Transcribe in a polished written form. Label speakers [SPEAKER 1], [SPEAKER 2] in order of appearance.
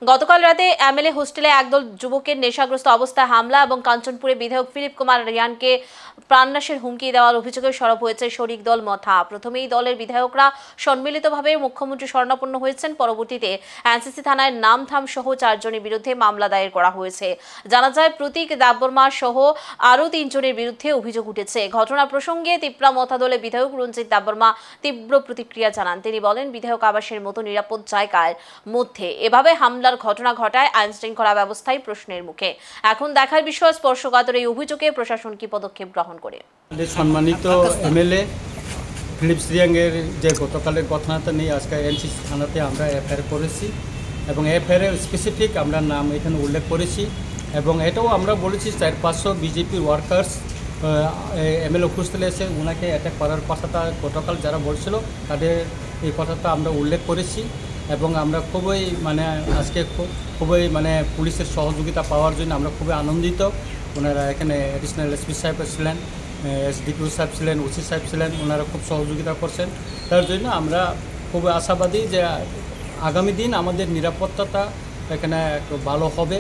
[SPEAKER 1] গতকাল রাতে এমএলএ হোস্টেলে একদল যুবকের নেশাগ্রস্ত অবস্থায় হামলা এবং কাঞ্চনপুরে বিধায়ক ফিলিপ কুমার রিয়ানকে প্রাণনাশের হুমকি দেওয়ার অভিযোগে সরব হয়েছে শরিক দল মথা। প্রথমেই দলের বিধায়করা সম্মিলিতভাবে মুখ্যমন্ত্রী শরণাপন্ন হয়েছেন। পরবর্তীতে এনসিসি থানায় নামধাম সহ 4 জনের বিরুদ্ধে মামলা দায়ের করা হয়েছে। জানা যায় প্রতীক দেববর্মা সহ আরও 3 জনের বিরুদ্ধে অভিযোগ উঠেছে। ঘটনা প্রসঙ্গে তিপ্রা মথা দলের বিধায়ক রঞ্জিত দেববর্মা তীব্র প্রতিক্রিয়া জানান। তিনি বলেন, বিধায়ক আবাসের মতো নিরাপদ জায়গার মধ্যে এভাবে হামলার ঘটনা ঘটায় আইন শৃঙ্খলা ব্যবস্থায় প্রশ্নের মুখে। এখন দেখার বিষয় স্পর্শকাতর এই অভিযোগে প্রশাসন কি পদক্ষেপ গ্রহণ করে।
[SPEAKER 2] সম্মানিত এমএলএ ফিলিপ রিয়াংয়ের যে গতকালের ঘটনাটা নিয়ে আজকে এনসিসি থানাতে আমরা এফআইআর করেছি এবং এফআইআর স্পেসিফিক আমরা নাম এখানে উল্লেখ করেছি এবং এটাও আমরা বলেছি 400-500 বিজেপি ওয়ার্কার্স এমএলএ হোস্টেলে এসে ওনাকে অ্যাটাক করার কথাটা গতকাল যারা বলছিল তাদের এই কথাটা আমরা উল্লেখ করেছি এবং আমরা খুবই আজকে খুবই পুলিশের সহযোগিতা পাওয়ার জন্য আমরা খুবই আনন্দিত। ওনারা এখানে অ্যাডিশনাল এসপি সাহেব ছিলেন, এসডিপিও সাহেব ছিলেন, ওসি সাহেব ছিলেন, ওনারা খুব সহযোগিতা করছেন। তার জন্য আমরা খুবই আশাবাদী যে আগামী দিন আমাদের নিরাপত্তাটা এখানে একটু ভালো হবে।